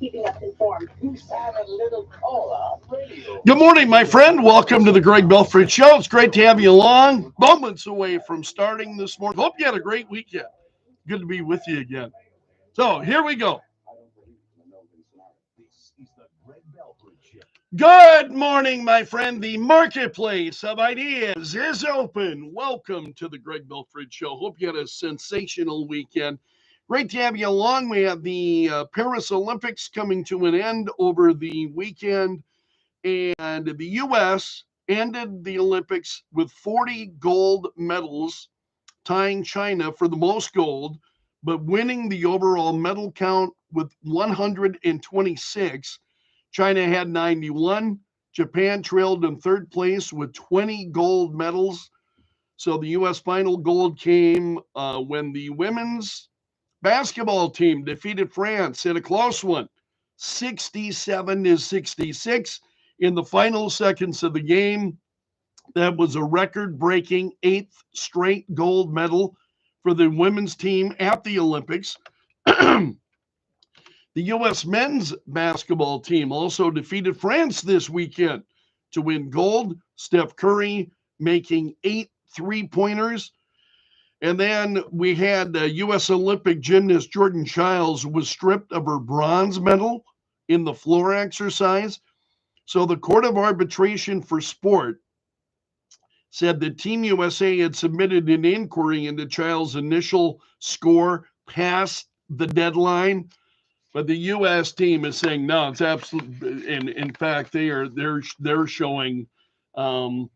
keeping us informed. Who's had a little cola on radio? Good morning, my friend. Welcome to the Greg Belfrage Show. It's great to have you along. Moments away from starting this morning. Hope you had a great weekend. Good to be with you again. So here we go. Good morning, my friend. The marketplace of ideas is open. Welcome to the Greg Belfrage Show. Hope you had a sensational weekend. Great to have you along. We have the Paris Olympics coming to an end over the weekend, and the U.S. ended the Olympics with 40 gold medals, tying China for the most gold, but winning the overall medal count with 126. China had 91. Japan trailed in third place with 20 gold medals. So the U.S. final gold came when the women's basketball team defeated France in a close one, 67-66 in the final seconds of the game. That was a record-breaking 8th straight gold medal for the women's team at the Olympics. The U.S. men's basketball team also defeated France this weekend to win gold. Steph Curry making 8 3-pointers. And then we had U.S. Olympic gymnast Jordan Childs was stripped of her bronze medal in the floor exercise. So the Court of Arbitration for Sport said that Team USA had submitted an inquiry into Childs' initial score past the deadline. But the U.S. team is saying no, it's absolutely. And in fact, they're showing there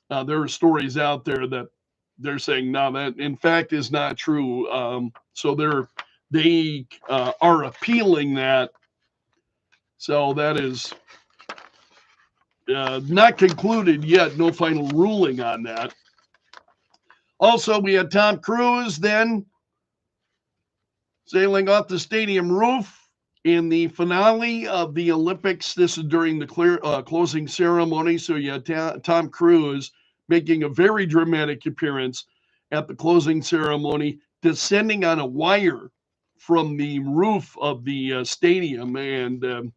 are stories out there that they're saying no, that in fact is not true. So they are appealing that. So that is not concluded yet. No final ruling on that. Also, we had Tom Cruise then sailing off the stadium roof in the finale of the Olympics. This is during the closing ceremony. So you had Tom Cruise making a very dramatic appearance at the closing ceremony, descending on a wire from the roof of the stadium. And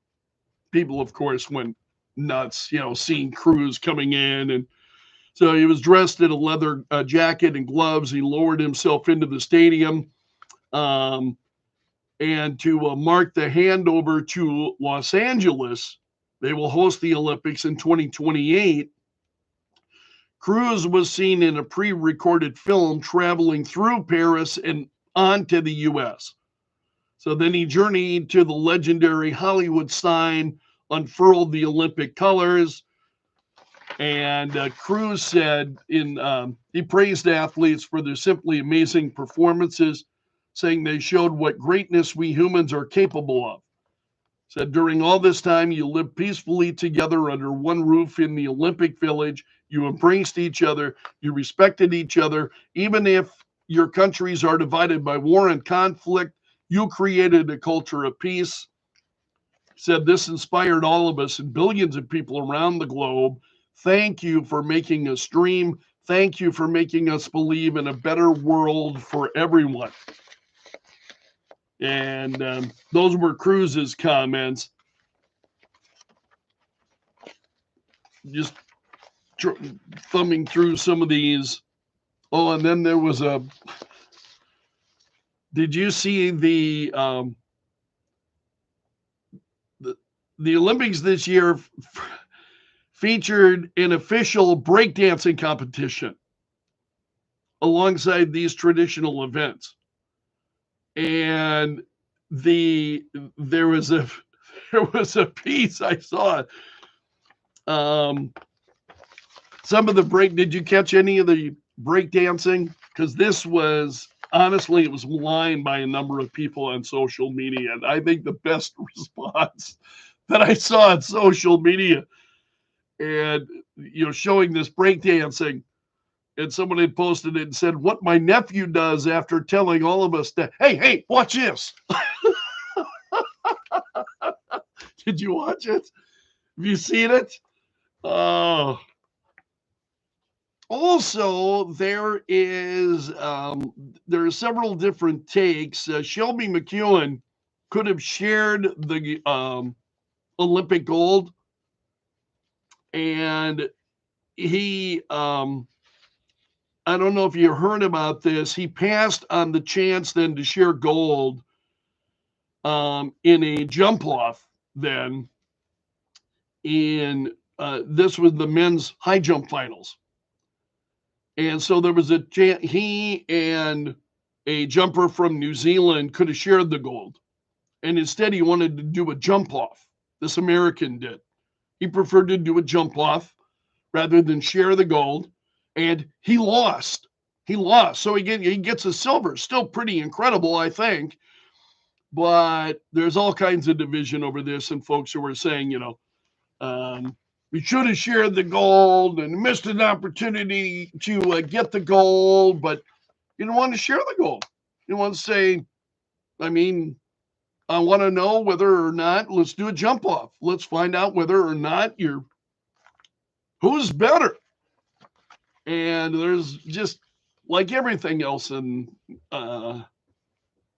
people, of course, went nuts, seeing Cruise coming in. And so he was dressed in a leather jacket and gloves. He lowered himself into the stadium. And to mark the handover to Los Angeles, they will host the Olympics in 2028. Cruise was seen in a pre-recorded film traveling through Paris and onto the U.S. So then he journeyed to the legendary Hollywood sign, unfurled the Olympic colors, and Cruise said he praised athletes for their simply amazing performances, saying they showed what greatness we humans are capable of. Said during all this time, you lived peacefully together under one roof in the Olympic Village. You embraced each other. You respected each other. Even if your countries are divided by war and conflict, you created a culture of peace. Said this inspired all of us and billions of people around the globe. Thank you for making us dream. Thank you for making us believe in a better world for everyone. And those were Cruise's comments. Just thumbing through some of these. Oh, and then there was did you see the Olympics this year featured an official breakdancing competition alongside these traditional events? And there was a piece I saw. Some of the did you catch any of the break dancing? Because this was, honestly, it was maligned by a number of people on social media. And I think the best response that I saw on social media and, showing this break dancing, and someone had posted it and said, what my nephew does after telling all of us that, hey, watch this. Did you watch it? Have you seen it? Also, there are several different takes. Shelby McEwen could have shared the Olympic gold, and he, I don't know if you heard about this, he passed on the chance then to share gold in a jump off then in this was the men's high jump finals. And so there was a chance he and a jumper from New Zealand could have shared the gold. And instead he wanted to do a jump off. This American did. He preferred to do a jump off rather than share the gold. And he lost. He lost. So he gets a silver. Still pretty incredible, I think. But there's all kinds of division over this, and folks who are saying, we should have shared the gold and missed an opportunity to get the gold, but you don't want to share the gold. You want to say, I want to know whether or not, let's do a jump off. Let's find out whether or not who's better. And there's just like everything else in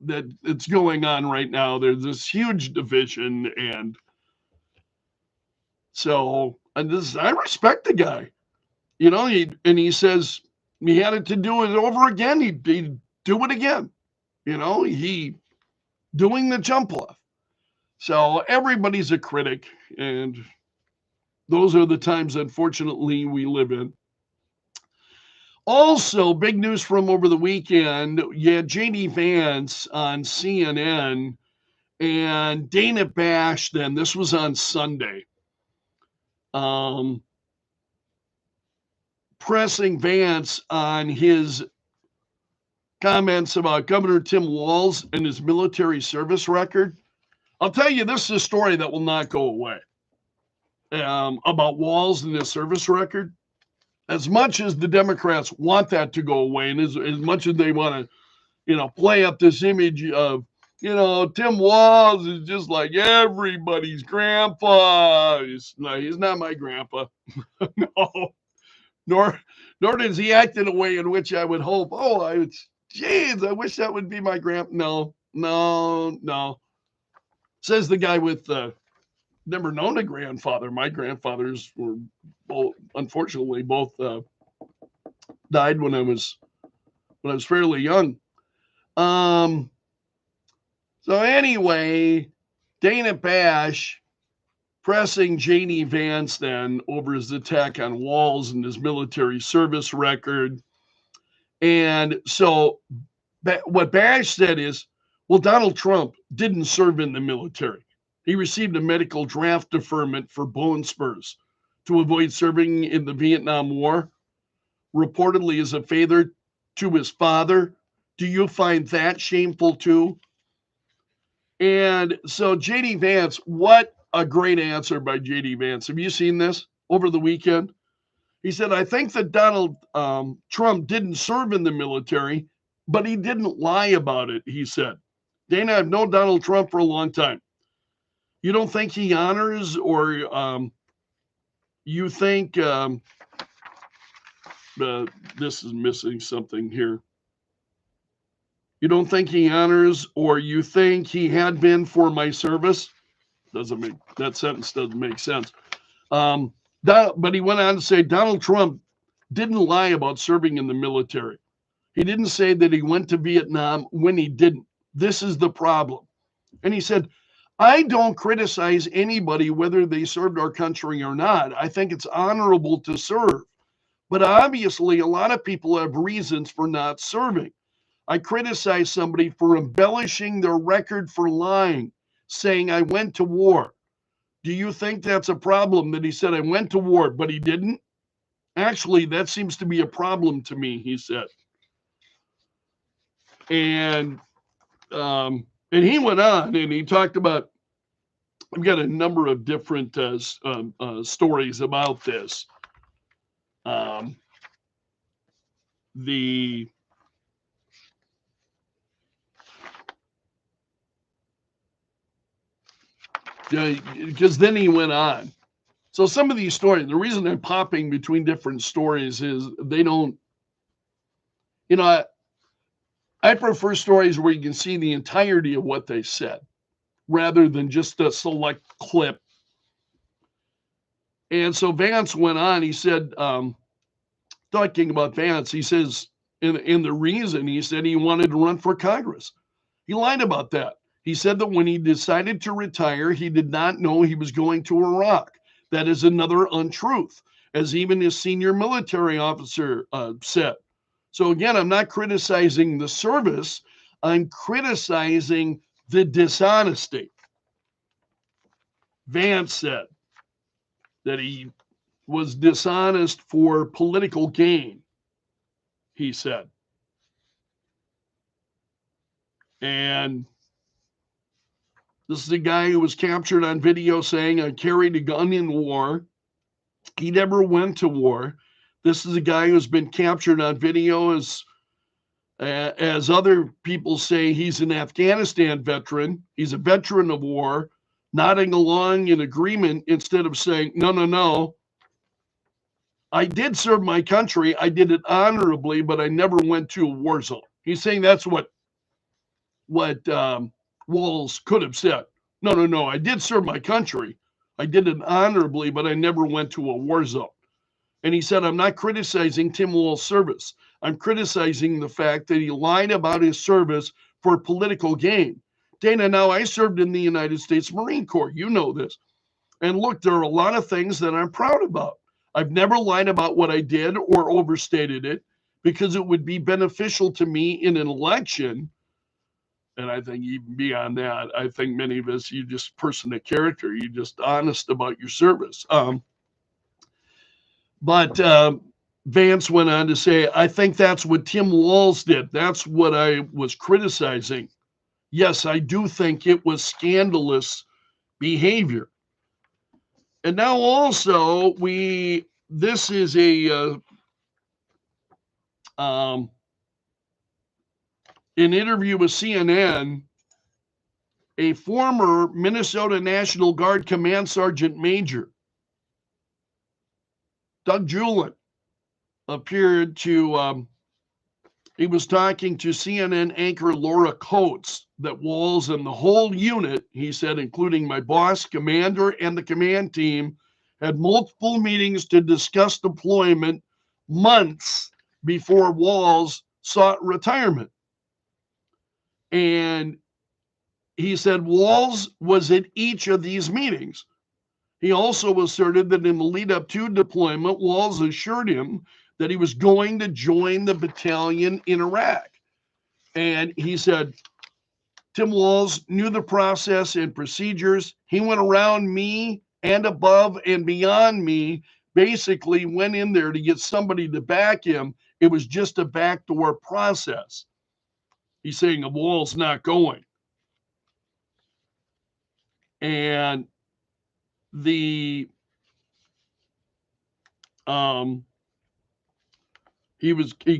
that it's going on right now. There's this huge division, and so I respect the guy. He says he had it to do it over again. He'd do it again. He doing the jump off. So everybody's a critic, and those are the times, unfortunately, we live in. Also, big news from over the weekend. You had J.D. Vance on CNN and Dana Bash then. This was on Sunday. Pressing Vance on his comments about Governor Tim Walz and his military service record. I'll tell you, this is a story that will not go away about Walz and his service record. As much as the Democrats want that to go away, and as much as they want to, play up this image of, Tim Walz is just like everybody's grandpa. He's not my grandpa. No. Nor does he act in a way in which I would hope, I wish that would be my grandpa. No. Says the guy with never known a grandfather. My grandfathers were both, unfortunately, both died when I was fairly young. So anyway, Dana Bash pressing J.D. Vance then over his attack on Walz and his military service record. And so what Bash said is, well, Donald Trump didn't serve in the military. He received a medical draft deferment for bone spurs to avoid serving in the Vietnam War, reportedly as a favor to his father. Do you find that shameful too? And so J.D. Vance, what a great answer by J.D. Vance. Have you seen this over the weekend? He said, I think that Donald Trump didn't serve in the military, but he didn't lie about it, he said. Dana, I've known Donald Trump for a long time. You don't think he honors, or you think this is missing something here. You don't think he honors, or you think he had been for my service? That sentence doesn't make sense. But he went on to say Donald Trump didn't lie about serving in the military. He didn't say that he went to Vietnam when he didn't. This is the problem. And he said, I don't criticize anybody whether they served our country or not. I think it's honorable to serve. But obviously, a lot of people have reasons for not serving. I criticize somebody for embellishing their record for lying, saying I went to war. Do you think that's a problem that he said I went to war, but he didn't? Actually, that seems to be a problem to me, he said. And he went on and he talked about, I've got a number of different stories about this. Because then he went on. So some of these stories, the reason they're popping between different stories is they don't, I prefer stories where you can see the entirety of what they said. rather than just a select clip. And so Vance went on. He said, talking about Vance, he says, in the reason, he said he wanted to run for Congress. He lied about that. He said that when he decided to retire, he did not know he was going to Iraq. That is another untruth, as even his senior military officer said. So again, I'm not criticizing the service. I'm criticizing the dishonesty. Vance said that he was dishonest for political gain, he said. And this is a guy who was captured on video saying, I carried a gun in war. He never went to war. This is a guy who's been captured on video as other people say he's an Afghanistan veteran. He's a veteran of war, nodding along in agreement instead of saying, no. I did serve my country. I did it honorably, but I never went to a war zone. He's saying that's what Walls could have said. No. I did serve my country. I did it honorably, but I never went to a war zone. And he said, I'm not criticizing Tim Walls' service. I'm criticizing the fact that he lied about his service for political gain. Dana, now I served in the United States Marine Corps. You know this. And look, there are a lot of things that I'm proud about. I've never lied about what I did or overstated it because it would be beneficial to me in an election. And I think even beyond that, I think many of us, you just person of character, you're just honest about your service. But Vance went on to say, I think that's what Tim Walls did. That's what I was criticizing. Yes, I do think it was scandalous behavior. And now also this is an interview with CNN. A former Minnesota National Guard Command Sergeant Major, Doug Julin, appeared to, he was talking to CNN anchor Laura Coates that Walls and the whole unit, he said, including my boss, commander, and the command team, had multiple meetings to discuss deployment months before Walls sought retirement. And he said Walls was at each of these meetings. He also asserted that in the lead up to deployment, Walls assured him that he was going to join the battalion in Iraq. And he said, Tim Walls knew the process and procedures. He went around me and above and beyond me, basically went in there to get somebody to back him. It was just a backdoor process. He's saying the Walls not going. And he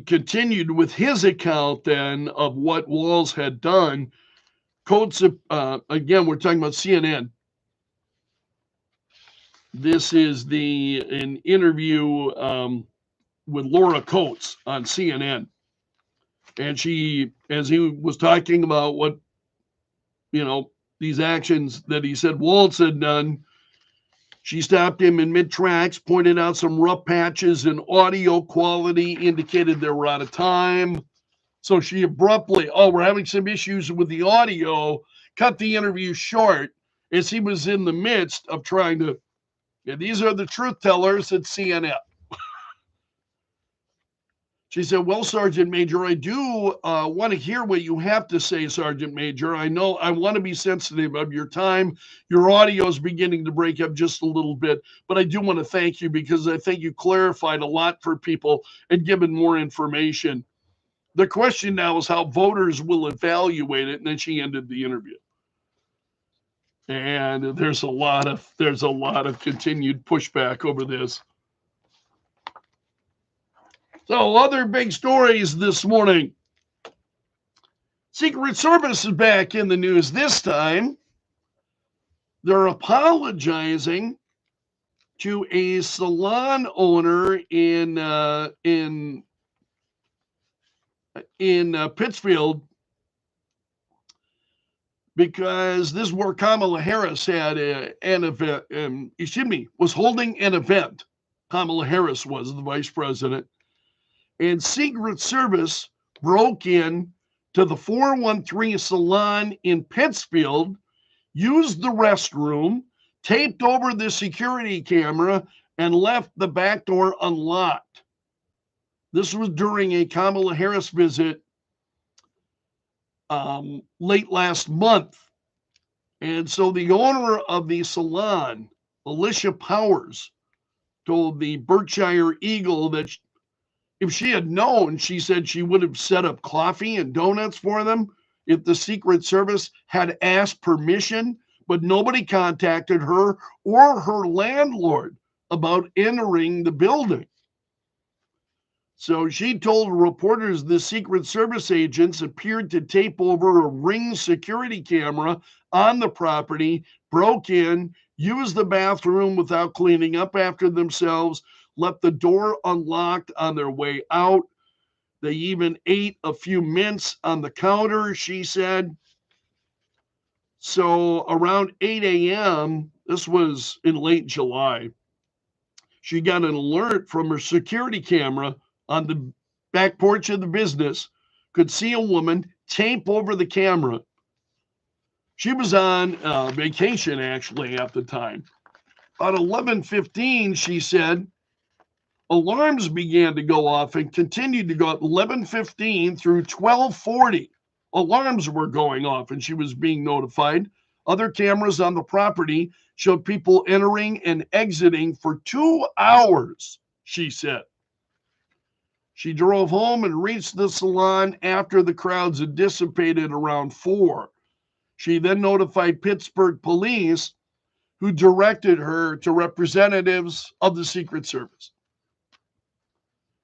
continued with his account then of what Walls had done. Coates, again, we're talking about CNN. This is an interview with Laura Coates on CNN. And she, as he was talking about what, these actions that he said Waltz had done, she stopped him in mid-tracks, pointed out some rough patches in audio quality, indicated they were out of time. So she abruptly, we're having some issues with the audio, cut the interview short as he was in the midst of trying to, these are the truth tellers at CNN. She said, well, Sergeant Major, I do want to hear what you have to say, Sergeant Major. I know I want to be sensitive of your time. Your audio is beginning to break up just a little bit, but I do want to thank you because I think you clarified a lot for people and given more information. The question now is how voters will evaluate it, and then she ended the interview. And there's a lot of continued pushback over this. So other big stories this morning. Secret Service is back in the news this time. They're apologizing to a salon owner in Pittsfield because this is where Kamala Harris had an event, was holding an event. Kamala Harris was the vice president, and Secret Service broke in to the 413 salon in Pittsfield, used the restroom, taped over the security camera, and left the back door unlocked. This was during a Kamala Harris visit late last month. And so the owner of the salon, Alicia Powers, told the Berkshire Eagle that if she had known, she said she would have set up coffee and donuts for them if the Secret Service had asked permission, but nobody contacted her or her landlord about entering the building. So she told reporters the Secret Service agents appeared to tape over a Ring security camera on the property, broke in, used the bathroom without cleaning up after themselves, left the door unlocked on their way out. They even ate a few mints on the counter, she said. So around 8 a.m., this was in late July, she got an alert from her security camera on the back porch of the business, could see a woman tape over the camera. She was on vacation, actually, at the time. About 11:15, she said, alarms began to go off and continued to go up 11:15 through 12:40. Alarms were going off and she was being notified. Other cameras on the property showed people entering and exiting for 2 hours, she said. She drove home and reached the salon after the crowds had dissipated around 4. She then notified Pittsburgh police, who directed her to representatives of the Secret Service.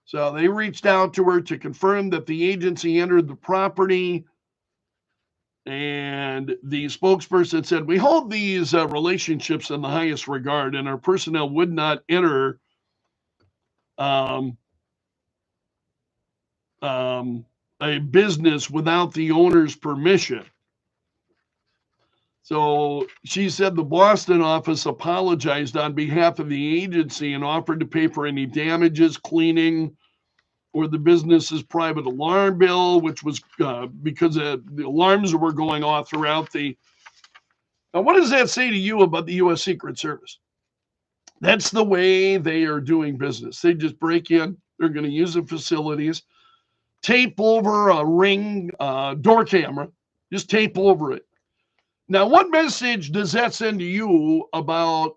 So they reached out to her to confirm that the agency entered the property. And the spokesperson said, we hold these relationships in the highest regard, and our personnel would not enter a business without the owner's permission. So she said the Boston office apologized on behalf of the agency and offered to pay for any damages, cleaning, or the business's private alarm bill, which was because the alarms were going off throughout the... Now, what does that say to you about the U.S. Secret Service? That's the way they are doing business. They just break in. They're going to use the facilities, tape over a Ring door camera, just tape over it. Now, what message does that send to you about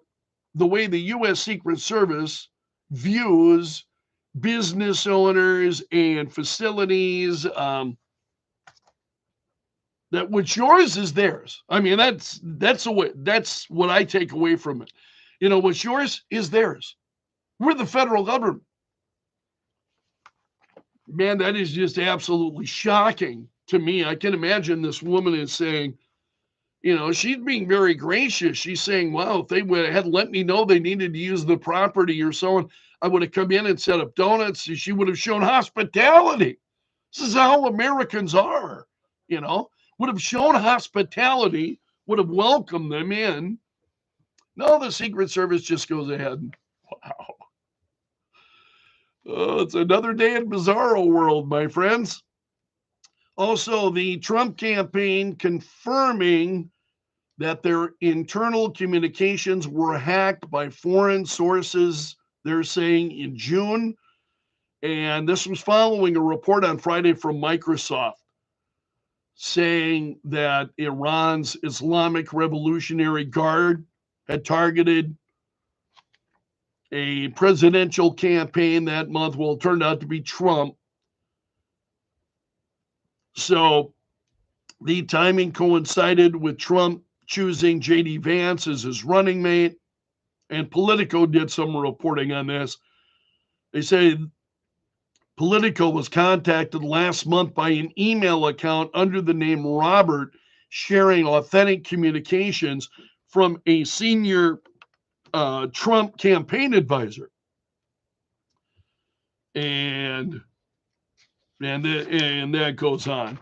the way the U.S. Secret Service views business owners and facilities? That what's yours is theirs. I mean, that's what I take away from it. You know, what's yours is theirs. We're the federal government. Man, that is just absolutely shocking to me. I can imagine this woman is saying, you know, she's being very gracious. She's saying, well, if they had let me know they needed to use the property or so on, I would have come in and set up donuts. She would have shown hospitality. This is how Americans are, you know, would have shown hospitality, would have welcomed them in. No, the Secret Service just goes ahead and, wow. Oh, it's another day in bizarro world, my friends. Also, the Trump campaign confirming that their internal communications were hacked by foreign sources, they're saying, in June. And this was following a report on Friday from Microsoft saying that Iran's Islamic Revolutionary Guard had targeted a presidential campaign that month. Well, it turned out to be Trump. So the timing coincided with Trump choosing J.D. Vance as his running mate, and Politico did some reporting on this. They say Politico was contacted last month by an email account under the name Robert, sharing authentic communications from a senior Trump campaign advisor. And that goes on.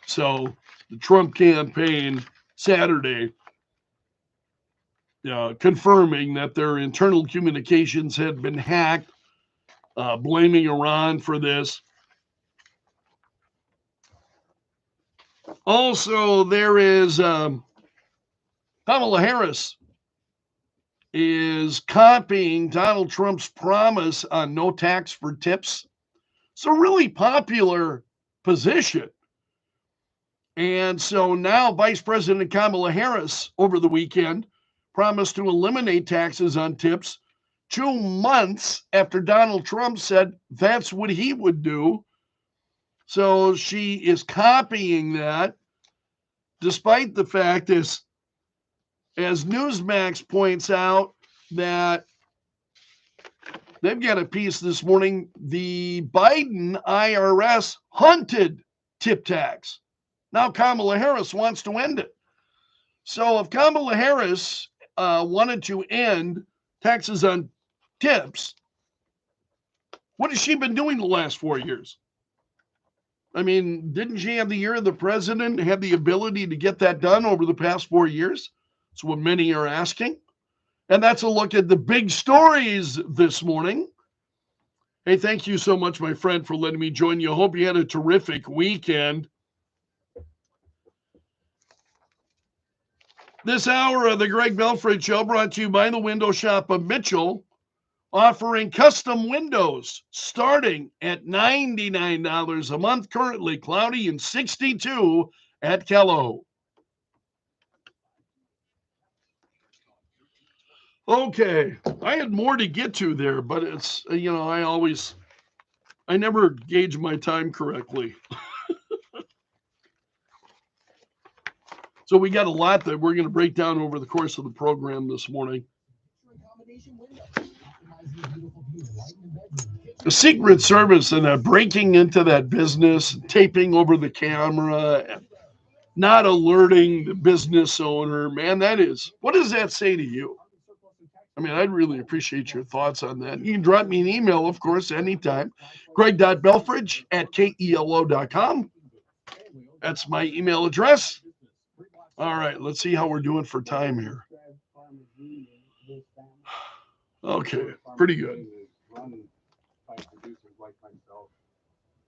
So the Trump campaign Saturday, confirming that their internal communications had been hacked, blaming Iran for this. Also, there is Kamala Harris is copying Donald Trump's promise on no tax for tips. It's a really popular position. And so now Vice President Kamala Harris over the weekend promised to eliminate taxes on tips 2 months after Donald Trump said that's what he would do. So she is copying that, despite the fact, as Newsmax points out, that they've got a piece this morning, the Biden IRS hunted tip tax. Now Kamala Harris wants to end it. So if Kamala Harris wanted to end taxes on tips, what has she been doing the last 4 years? I mean, didn't she have the year of the president, have the ability to get that done over the past 4 years? That's what many are asking. And that's a look at the big stories this morning. Hey, thank you so much, my friend, for letting me join you. Hope you had a terrific weekend. This hour of the Greg Belfrage Show brought to you by the Window Shop of Mitchell, offering custom windows starting at $99 a month, currently cloudy and 62 at Kello. Okay, I had more to get to there, but it's, I never gauge my time correctly. So we got a lot that we're going to break down over the course of the program this morning. The Secret Service and breaking into that business, taping over the camera, not alerting the business owner. Man, what does that say to you? I mean, I'd really appreciate your thoughts on that. You can drop me an email, of course, anytime. greg.belfrage@kelo.com. That's my email address. All right, let's see how we're doing for time here. Okay, pretty good.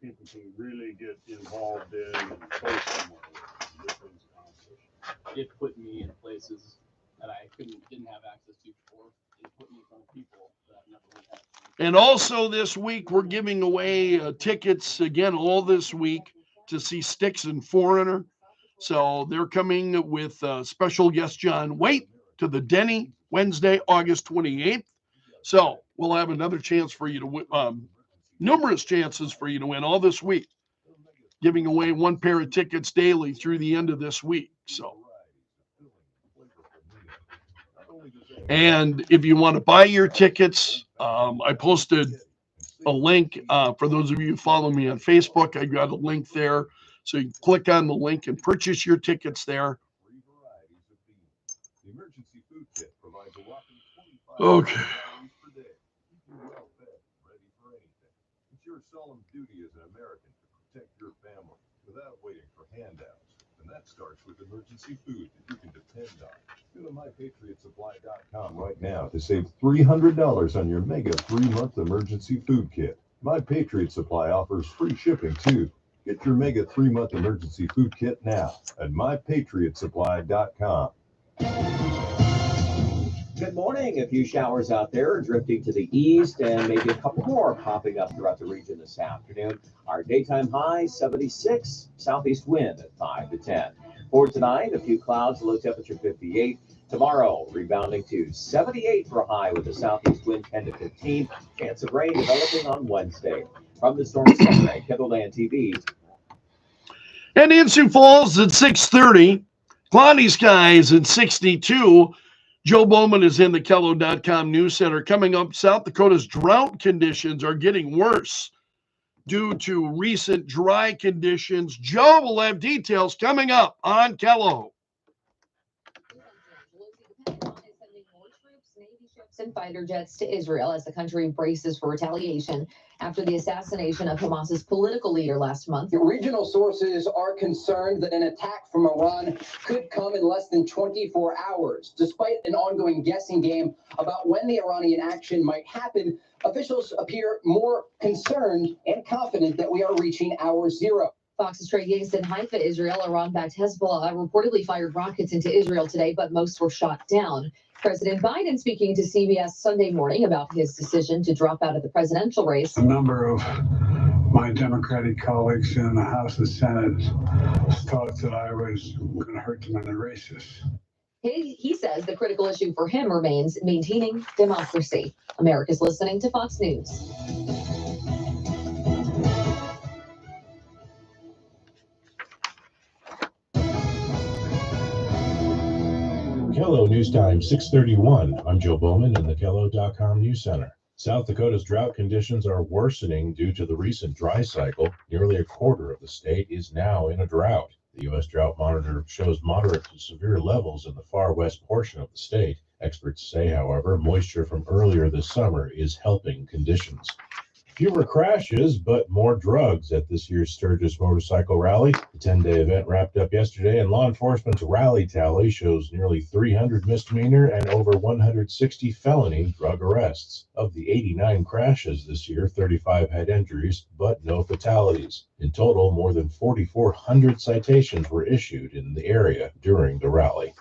People can really get involved in and go somewhere. It put me in places that I didn't have access to before. It put me in front of people that I've never had access to. And also this week, we're giving away tickets again all this week to see Styx and Foreigner. So they're coming with special guest John Waite to the Denny Wednesday, August 28th. So we'll have another chance for you to win, numerous chances for you to win all this week, giving away one pair of tickets daily through the end of this week. So, and if you want to buy your tickets, I posted a link for those of you who follow me on Facebook. I got a link there. So you can click on the link and purchase your tickets there. Okay. It's your solemn duty as an American to protect your family without waiting for handouts. And that starts with emergency food that you can depend on. Go to mypatriotsupply.com right now to save $300 on your mega 3-month emergency food kit. My Patriot Supply offers free shipping too. Get your mega 3-month emergency food kit now at mypatriotsupply.com. Good morning. A few showers out there drifting to the east and maybe a couple more popping up throughout the region this afternoon. Our daytime high 76, southeast wind at 5 to 10. For tonight, a few clouds, low temperature 58. Tomorrow, rebounding to 78 for a high with a southeast wind 10 to 15. Chance of rain developing on Wednesday. From the Storm Center, Kendallland TV. And in Sioux Falls at 6:30, cloudy skies at 62. Joe Bowman is in the Kello.com News Center. Coming up, South Dakota's drought conditions are getting worse due to recent dry conditions. Joe will have details coming up on Kello. Navy ships and fighter jets to Israel as the country braces for retaliation after the assassination of Hamas's political leader last month. Regional sources are concerned that an attack from Iran could come in less than 24 hours. Despite an ongoing guessing game about when the Iranian action might happen, officials appear more concerned and confident that we are reaching hour zero. Fox's Trey Yates in Haifa, Israel. Iran-backed Hezbollah reportedly fired rockets into Israel today, but most were shot down. President Biden speaking to CBS Sunday morning about his decision to drop out of the presidential race. A number of my Democratic colleagues in the House and Senate thought that I was going to hurt them in the races. He says the critical issue for him remains maintaining democracy. America's listening to Fox News. Kello News Time 6:31. I'm Joe Bowman in the Kello.com News Center. South Dakota's drought conditions are worsening due to the recent dry cycle. Nearly a quarter of the state is now in a drought. The U.S. Drought Monitor shows moderate to severe levels in the far west portion of the state. Experts say, however, moisture from earlier this summer is helping conditions. Fewer crashes, but more drugs at this year's Sturgis Motorcycle Rally. The 10-day event wrapped up yesterday, and law enforcement's rally tally shows nearly 300 misdemeanor and over 160 felony drug arrests. Of the 89 crashes this year, 35 had injuries, but no fatalities. In total, more than 4,400 citations were issued in the area during the rally.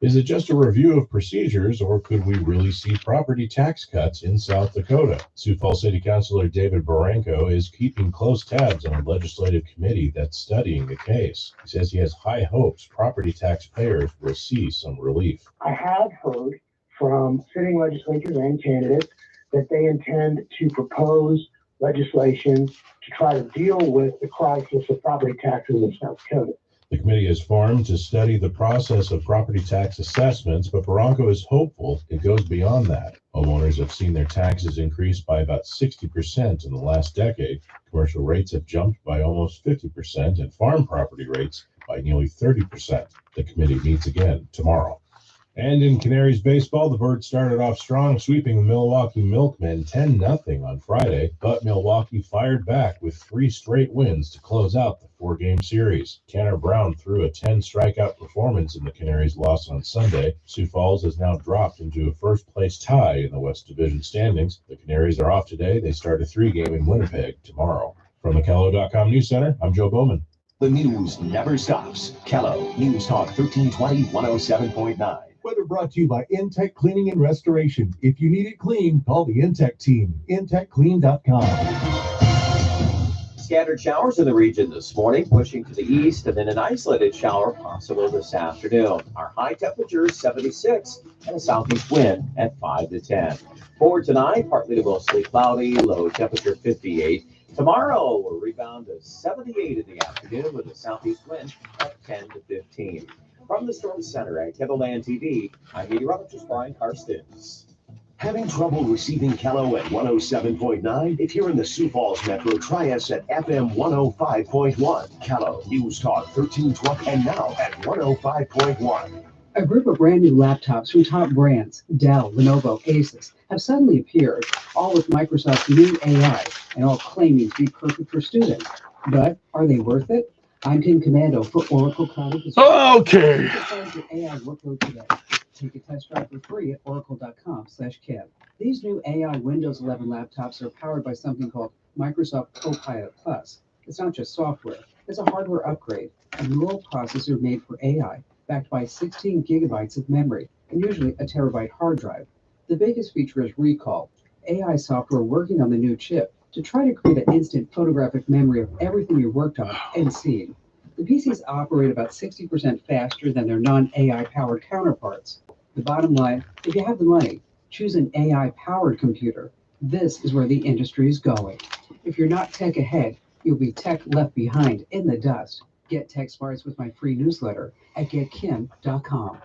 Is it just a review of procedures, or could we really see property tax cuts in South Dakota? Sioux Falls City Councilor David Barranco is keeping close tabs on a legislative committee that's studying the case. He says he has high hopes property taxpayers will see some relief. I have heard from sitting legislators and candidates that they intend to propose legislation to try to deal with the crisis of property taxes in South Dakota. The committee is formed to study the process of property tax assessments, but Barranco is hopeful it goes beyond that. Homeowners have seen their taxes increase by about 60% in the last decade. Commercial rates have jumped by almost 50%, and farm property rates by nearly 30%. The committee meets again tomorrow. And in Canaries baseball, the Birds started off strong, sweeping the Milwaukee Milkmen 10-0 on Friday, but Milwaukee fired back with 3 straight wins to close out the 4-game series. Tanner Brown threw a 10-strikeout performance in the Canaries' loss on Sunday. Sioux Falls has now dropped into a first-place tie in the West Division standings. The Canaries are off today. They start a 3-game in Winnipeg tomorrow. From the Kello.com News Center, I'm Joe Bowman. The news never stops. Kello News Talk 1320 107.9. Weather brought to you by Intech Cleaning and Restoration. If you need it clean, call the Intech team. IntechClean.com. Scattered showers in the region this morning, pushing to the east, and then an isolated shower possible this afternoon. Our high temperature is 76 and a southeast wind at 5 to 10. For tonight, partly to mostly cloudy, low temperature 58. Tomorrow, we'll rebound to 78 in the afternoon with a southeast wind at 10 to 15. From the Storm Center at Kettleland TV, I'm meteorologist Brian Karstens. Having trouble receiving Kello at 107.9? If you're in the Sioux Falls Metro, try us at FM 105.1. Kello News Talk 1320, and now at 105.1. A group of brand new laptops from top brands, Dell, Lenovo, Asus, have suddenly appeared, all with Microsoft's new AI, and all claiming to be perfect for students. But are they worth it? I'm Tim Commando for Oracle Cloud Infrastructure. Okay. Start your AI workload today. Take a test drive for free at oracle.com/kev. These new AI Windows 11 laptops are powered by something called Microsoft Copilot Plus. It's not just software, it's a hardware upgrade, a neural processor made for AI, backed by 16 gigabytes of memory, and usually a terabyte hard drive. The biggest feature is recall, AI software working on the new chip to try to create an instant photographic memory of everything you worked on and seen. The PCs operate about 60% faster than their non-AI powered counterparts. The bottom line, if you have the money, choose an AI powered computer. This is where the industry is going. If you're not tech ahead, you'll be tech left behind in the dust. Get tech smarts with my free newsletter at getkim.com.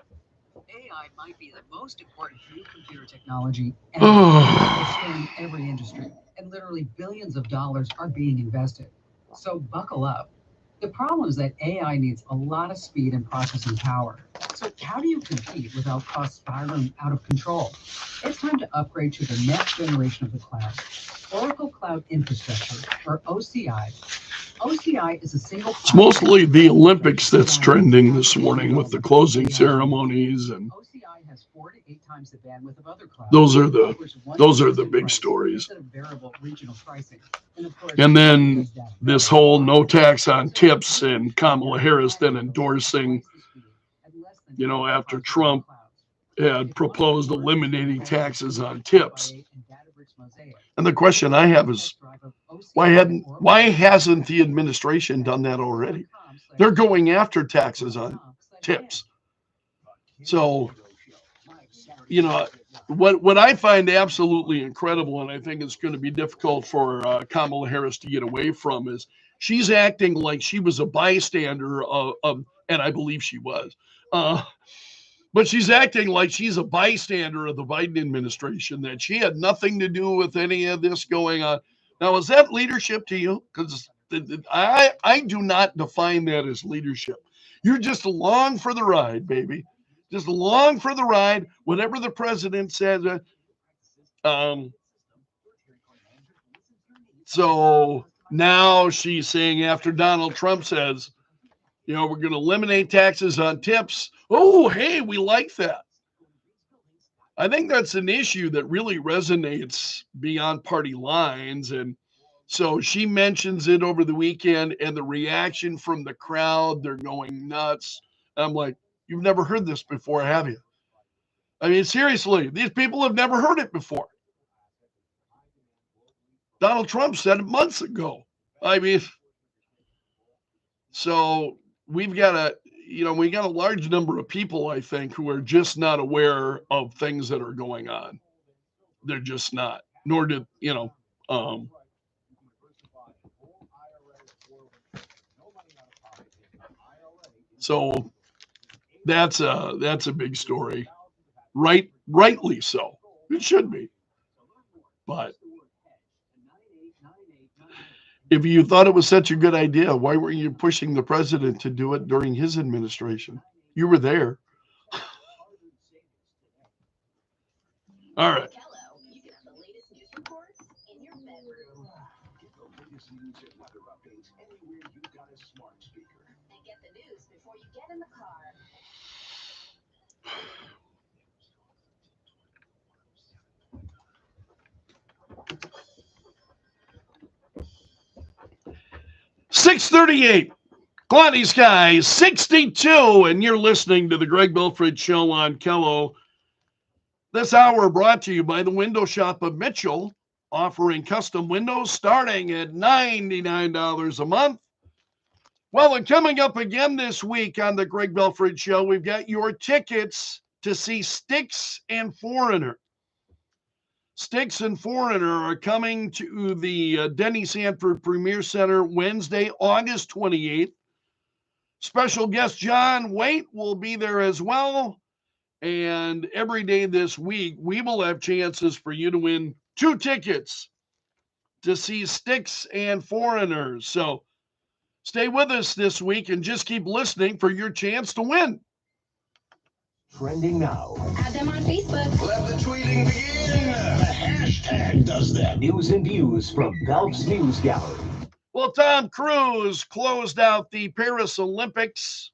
AI might be the most important new computer technology ever. It's spanning every industry, and literally billions of dollars are being invested. So buckle up. The problem is that AI needs a lot of speed and processing power. So how do you compete without costs spiraling out of control? It's time to upgrade to the next generation of the cloud. Oracle Cloud Infrastructure, or OCI. OCI is a single. It's mostly the Olympics that's trending this morning with the closing ceremonies, and OCI has 4 to 8 times the bandwidth of other clouds. those are the big stories. And then this whole no tax on tips, and Kamala Harris then endorsing, after Trump had proposed eliminating taxes on tips. And the question I have is, why hasn't the administration done that already? They're going after taxes on tips. So, what I find absolutely incredible, and I think it's going to be difficult for Kamala Harris to get away from, is she's acting like she was a bystander of and I believe she was, but she's acting like she's a bystander of the Biden administration, that she had nothing to do with any of this going on. Now, is that leadership to you? Because I do not define that as leadership. You're just along for the ride, baby. Just along for the ride. Whatever the president says. So now she's saying, after Donald Trump says, we're going to eliminate taxes on tips. Oh, hey, we like that. I think that's an issue that really resonates beyond party lines. And so she mentions it over the weekend, and the reaction from the crowd, they're going nuts. I'm like, you've never heard this before, have you? I mean, seriously, these people have never heard it before. Donald Trump said it months ago. I mean, so we've got a large number of people, I think, who are just not aware of things that are going on. They're just not, nor did, so that's a big story. Rightly so. It should be. But if you thought it was such a good idea, why were you pushing the president to do it during his administration? You were there. All right. .38, cloudy skies, 62, and you're listening to the Greg Belfrage Show on Kello. This hour brought to you by the Window Shop of Mitchell, offering custom windows starting at $99 a month. Well, and coming up again this week on the Greg Belfrage Show, we've got your tickets to see Styx and Foreigner. Styx and Foreigner are coming to the Denny Sanford Premier Center Wednesday, August 28th. Special guest John Waite will be there as well. And every day this week, we will have chances for you to win 2 tickets to see Styx and Foreigners. So stay with us this week and just keep listening for your chance to win. Trending now. Add them on Facebook. Let the tweeting begin. The hashtag does that. News and views from Belf's News Gallery. Well, Tom Cruise closed out the Paris Olympics,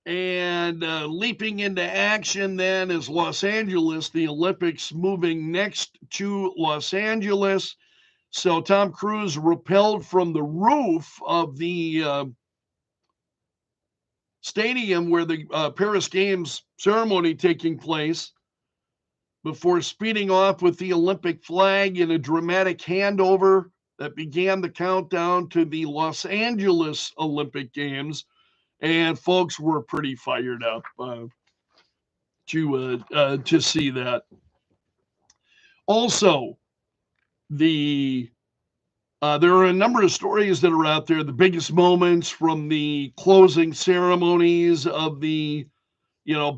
and leaping into action then is Los Angeles, the Olympics moving next to Los Angeles. So Tom Cruise rappelled from the roof of the stadium where the Paris Games ceremony taking place before speeding off with the Olympic flag in a dramatic handover that began the countdown to the Los Angeles Olympic Games. And folks were pretty fired up to see that. Also, there are a number of stories that are out there. The biggest moments from the closing ceremonies of the,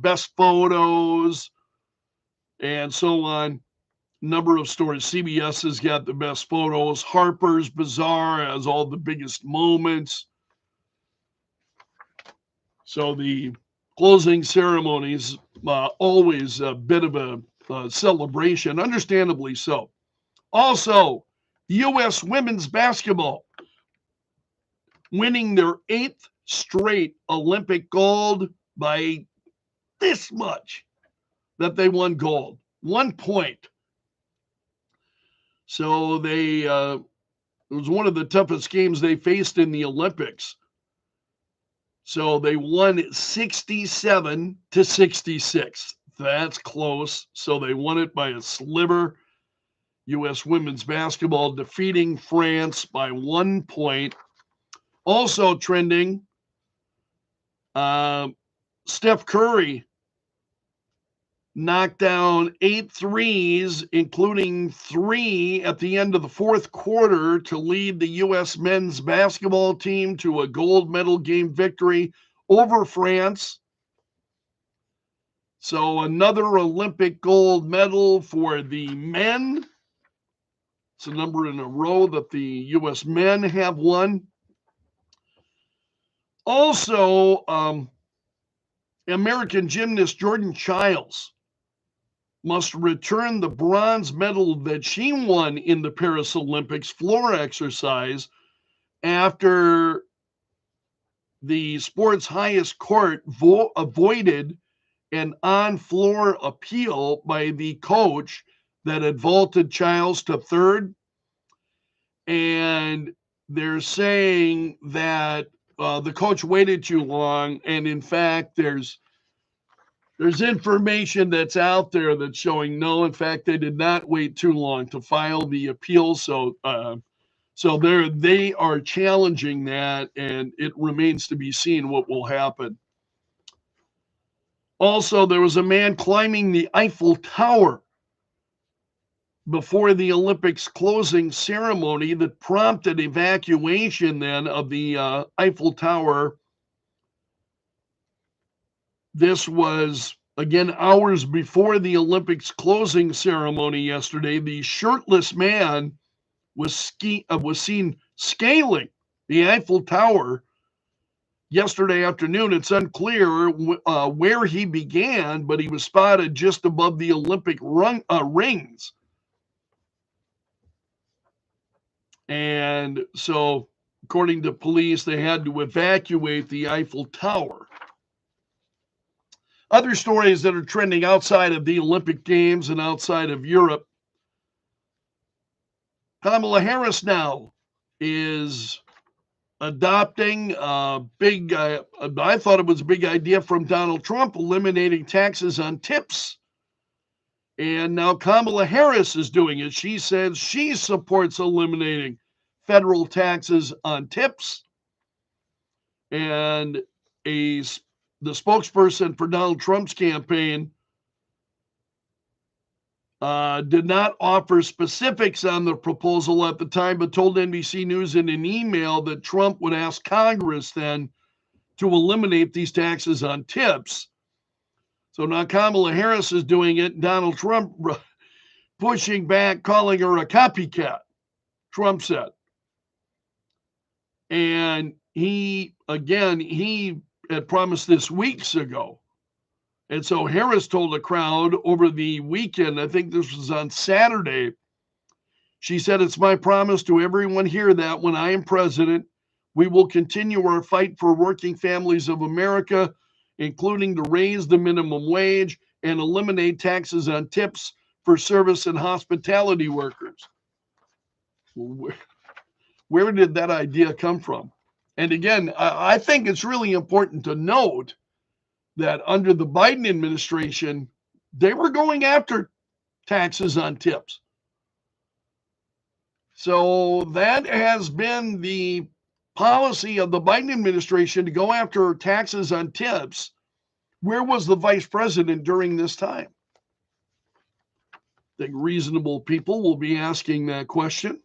best photos and so on. Number of stories. CBS has got the best photos. Harper's Bazaar has all the biggest moments. So the closing ceremonies, always a bit of a celebration, understandably so. Also, U.S. women's basketball winning their 8th straight Olympic gold by this much, that they won gold, 1 point. So it was one of the toughest games they faced in the Olympics. So they won 67-66. That's close. So they won it by a sliver. U.S. women's basketball defeating France by 1 point. Also trending, Steph Curry knocked down 8 threes, including 3 at the end of the fourth quarter to lead the U.S. men's basketball team to a gold medal game victory over France. So another Olympic gold medal for the men. It's a number in a row that the U.S. men have won. Also, American gymnast Jordan Childs must return the bronze medal that she won in the Paris Olympics floor exercise after the sport's highest court avoided an on-floor appeal by the coach that had vaulted Childs to third. And they're saying that the coach waited too long, and in fact, there's information that's out there that's showing no, in fact, they did not wait too long to file the appeal. So they are challenging that, and it remains to be seen what will happen. Also, there was a man climbing the Eiffel Tower before the Olympics closing ceremony that prompted evacuation then of the Eiffel Tower. This was, again, hours before the Olympics closing ceremony yesterday. The shirtless man was seen scaling the Eiffel Tower yesterday afternoon. It's unclear where he began, but he was spotted just above the Olympic rings. And so, according to police, they had to evacuate the Eiffel Tower. Other stories that are trending outside of the Olympic Games and outside of Europe. Kamala Harris now is adopting a big, I thought it was a big idea from Donald Trump, eliminating taxes on tips. And now Kamala Harris is doing it. She says she supports eliminating federal taxes on tips. And the spokesperson for Donald Trump's campaign did not offer specifics on the proposal at the time, but told NBC News in an email that Trump would ask Congress then to eliminate these taxes on tips. So now Kamala Harris is doing it. Donald Trump pushing back, calling her a copycat, Trump said. And he had promised this weeks ago. And so Harris told a crowd over the weekend, I think this was on Saturday, she said, "It's my promise to everyone here that when I am president, we will continue our fight for working families of America, including to raise the minimum wage and eliminate taxes on tips for service and hospitality workers." Where did that idea come from? And again, I think it's really important to note that under the Biden administration, they were going after taxes on tips. So that has been the policy of the Biden administration, to go after taxes on tips. Where was the vice president during this time? I think reasonable people will be asking that question.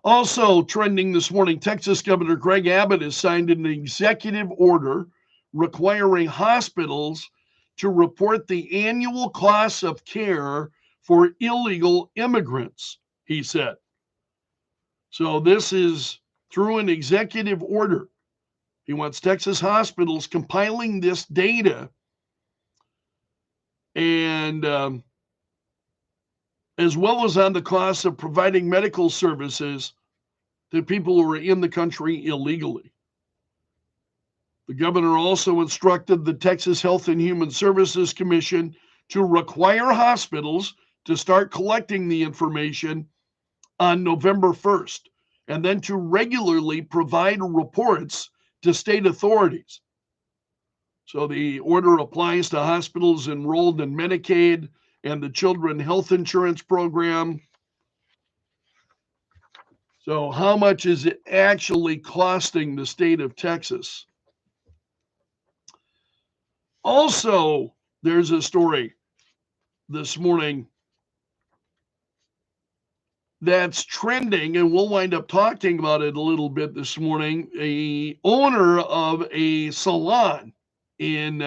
Also trending this morning, Texas Governor Greg Abbott has signed an executive order requiring hospitals to report the annual costs of care for illegal immigrants, he said. So this is through an executive order. He wants Texas hospitals compiling this data and and as well as on the cost of providing medical services to people who are in the country illegally. The governor also instructed the Texas Health and Human Services Commission to require hospitals to start collecting the information on November 1st, and then to regularly provide reports to state authorities. So the order applies to hospitals enrolled in Medicaid and the Children's Health Insurance Program. So how much is it actually costing the state of Texas? Also, there's a story this morning that's trending, and we'll wind up talking about it a little bit this morning. A owner of a salon in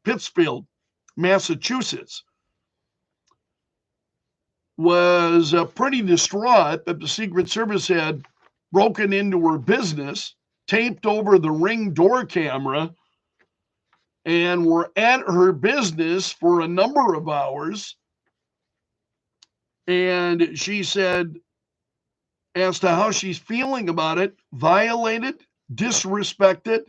Pittsfield, Massachusetts, was pretty distraught that the Secret Service had broken into her business, taped over the Ring door camera, and were at her business for a number of hours. And she said, as to how she's feeling about it, violated, disrespected,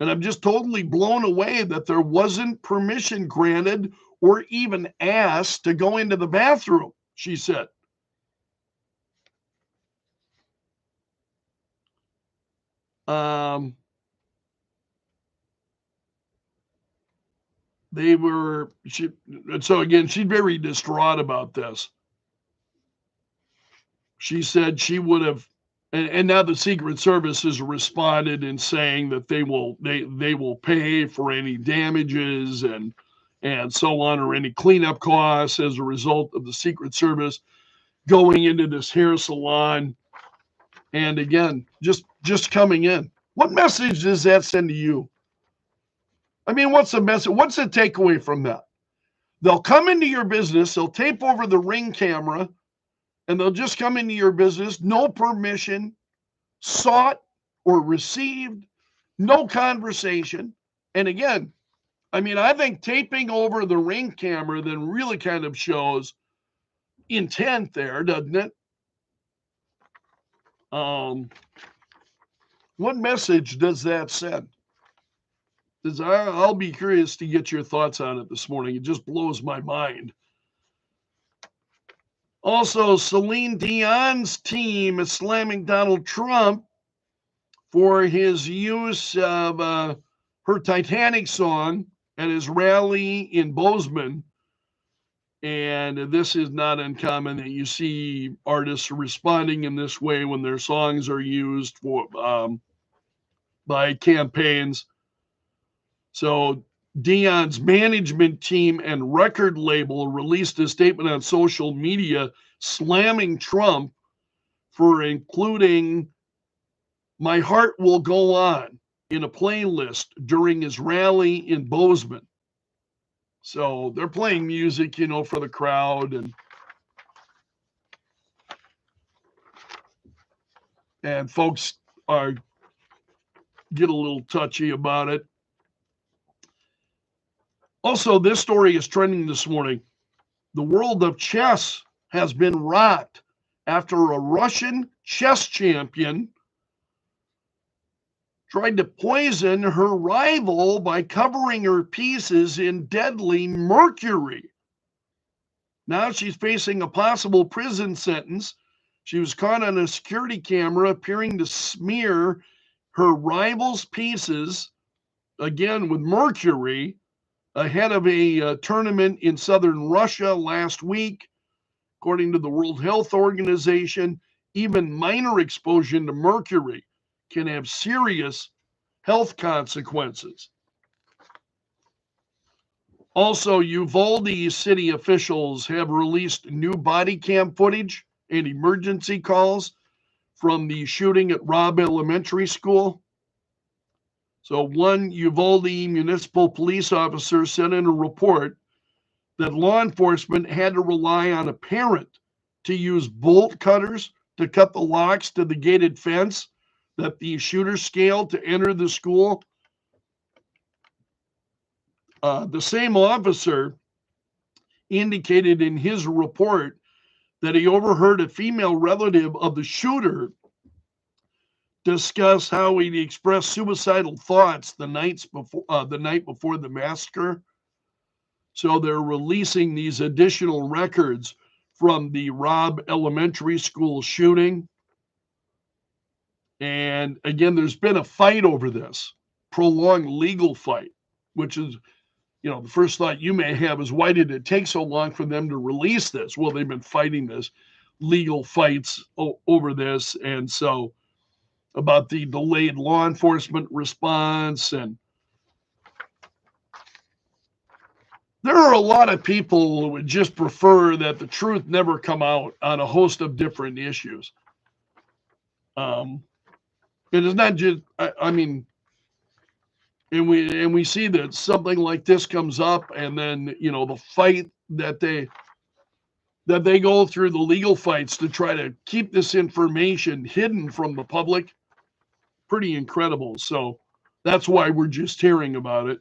and I'm just totally blown away that there wasn't permission granted or even asked to go into the bathroom, she said. So again, she's very distraught about this. She said she would have, and now the Secret Service has responded in saying that they will pay for any damages and so on, or any cleanup costs as a result of the Secret Service going into this hair salon. And again, just coming in. What message does that send to you? I mean, what's the message? What's the takeaway from that? They'll come into your business, they'll tape over the Ring camera, and they'll just come into your business, no permission sought or received, no conversation. And again, I mean, I think taping over the Ring camera then really kind of shows intent there, doesn't it? What message does that send? I'll be curious to get your thoughts on it this morning. It just blows my mind. Also, Celine Dion's team is slamming Donald Trump for his use of her Titanic song at his rally in Bozeman. And this is not uncommon that you see artists responding in this way when their songs are used for by campaigns. So Dion's management team and record label released a statement on social media slamming Trump for including "My Heart Will Go On" in a playlist during his rally in Bozeman. So they're playing music, for the crowd, and folks get a little touchy about it. Also, this story is trending this morning. The world of chess has been rocked after a Russian chess champion tried to poison her rival by covering her pieces in deadly mercury. Now she's facing a possible prison sentence. She was caught on a security camera appearing to smear her rival's pieces, again with mercury, ahead of a tournament in southern Russia last week. According to the World Health Organization, even minor exposure to mercury can have serious health consequences. Also, Uvalde city officials have released new body cam footage and emergency calls from the shooting at Robb Elementary School. So one Uvalde municipal police officer said in a report that law enforcement had to rely on a parent to use bolt cutters to cut the locks to the gated fence that the shooter scaled to enter the school. The same officer indicated in his report that he overheard a female relative of the shooter discuss how he expressed suicidal thoughts the night before the massacre. So they're releasing these additional records from the Robb Elementary School shooting. And again, there's been a fight over this, prolonged legal fight, which is, the first thought you may have is, why did it take so long for them to release this? Well, they've been fighting this legal fights over this. And so about the delayed law enforcement response. And there are a lot of people who would just prefer that the truth never come out on a host of different issues. It is not just, and we see that something like this comes up, and then, the fight that they go through, the legal fights to try to keep this information hidden from the public. Pretty incredible. So that's why we're just hearing about it.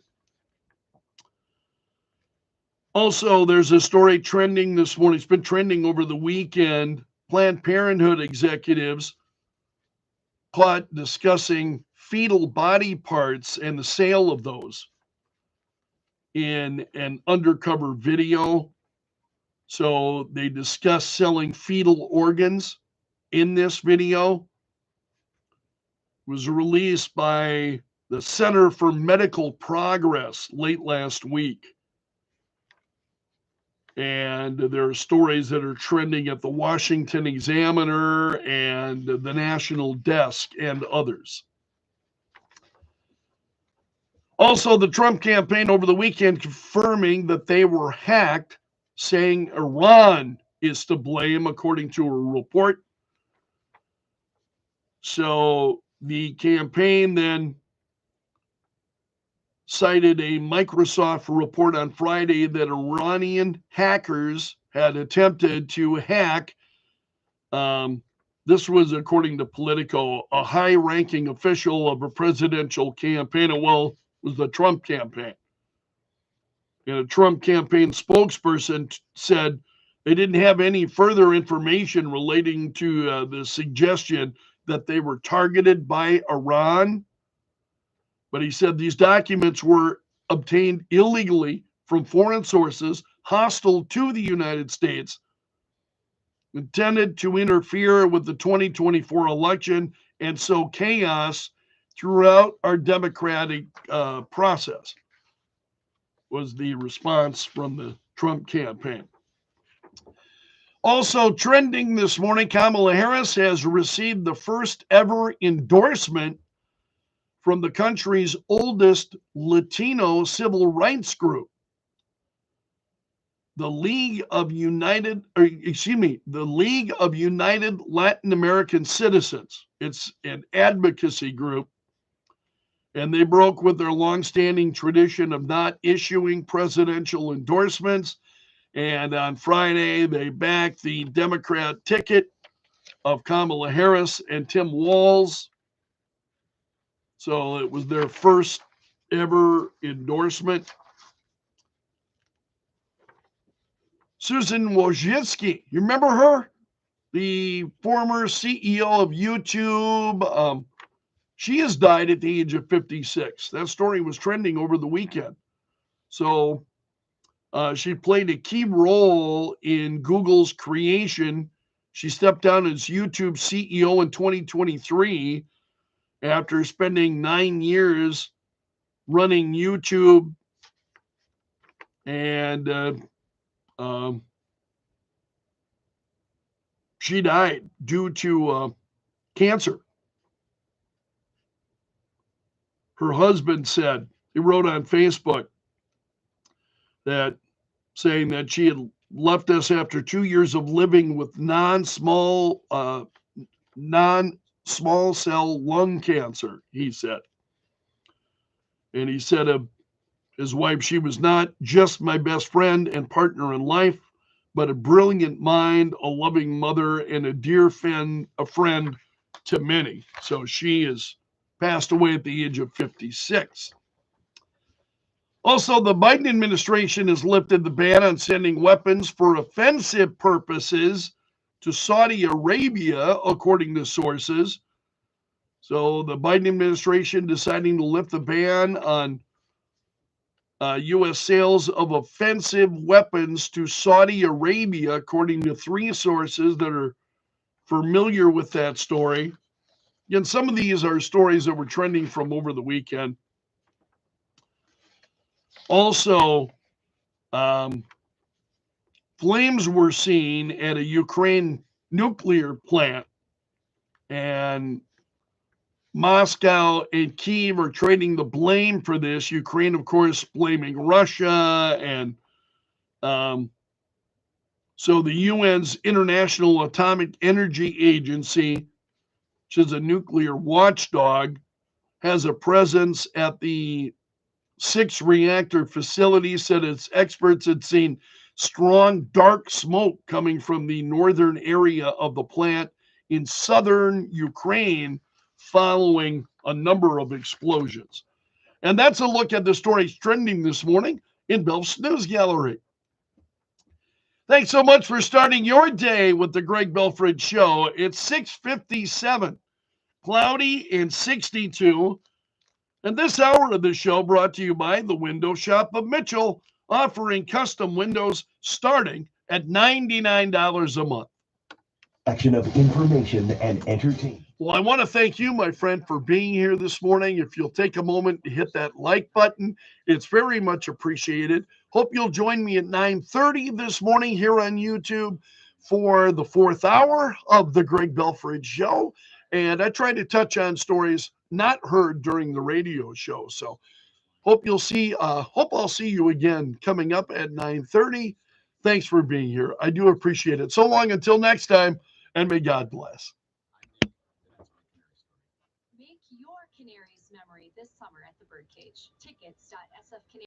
Also, there's a story trending this morning. It's been trending over the weekend. Planned Parenthood executives caught discussing fetal body parts and the sale of those in an undercover video. So they discuss selling fetal organs in this video. It was released by the Center for Medical Progress late last week. And there are stories that are trending at the Washington Examiner and the National Desk and others. Also, the Trump campaign over the weekend confirming that they were hacked, saying Iran is to blame, according to a report. So the campaign then cited a Microsoft report on Friday that Iranian hackers had attempted to hack. This was, according to Politico, a high-ranking official of a presidential campaign. Well, it was the Trump campaign. And a Trump campaign spokesperson said they didn't have any further information relating to the suggestion that they were targeted by Iran. But he said these documents were obtained illegally from foreign sources hostile to the United States, intended to interfere with the 2024 election and sow chaos throughout our democratic process, was the response from the Trump campaign. Also trending this morning, Kamala Harris has received the first ever endorsement from the country's oldest Latino civil rights group, the League of United Latin American Citizens. It's an advocacy group, and they broke with their longstanding tradition of not issuing presidential endorsements. And on Friday, they backed the Democrat ticket of Kamala Harris and Tim Walz. So it was their first ever endorsement. Susan Wojcicki, you remember her? The former CEO of YouTube. She has died at the age of 56. That story was trending over the weekend. So she played a key role in Google's creation. She stepped down as YouTube CEO in 2023 after spending 9 years running YouTube. And she died due to cancer. Her husband said, he wrote on Facebook that, saying that she had left us after 2 years of living with non-small cell lung cancer, he said. And he said of his wife, she was not just my best friend and partner in life, but a brilliant mind, a loving mother, and a dear friend, to many. So she has passed away at the age of 56. Also, the Biden administration has lifted the ban on sending weapons for offensive purposes to Saudi Arabia, according to sources. So the Biden administration deciding to lift the ban on U.S. sales of offensive weapons to Saudi Arabia, according to three sources that are familiar with that story. Again, some of these are stories that were trending from over the weekend. Also, flames were seen at a Ukraine nuclear plant, and Moscow and Kyiv are trading the blame for this. Ukraine, of course, blaming Russia, and so the UN's International Atomic Energy Agency, which is a nuclear watchdog, has a presence at the 6-reactor facility. Said its experts had seen strong dark smoke coming from the northern area of the plant in southern Ukraine following a number of explosions. And that's a look at the stories trending this morning in Belf's News Gallery. Thanks so much for starting your day with the Greg Belfrage Show. It's 6:57, cloudy and 62. And this hour of the show brought to you by the Window Shop of Mitchell, offering custom windows starting at $99 a month. Action of information and entertainment. Well, I want to thank you, my friend, for being here this morning. If you'll take a moment to hit that like button, it's very much appreciated. Hope you'll join me at 9:30 this morning here on YouTube for the 4th hour of the Greg Belfrage Show. And I try to touch on stories not heard during the radio show. So hope I'll see you again coming up at 9:30. Thanks for being here. I do appreciate it. So long until next time, and may God bless. Make your Canaries memory this summer at the Birdcage. Tickets.sfcanary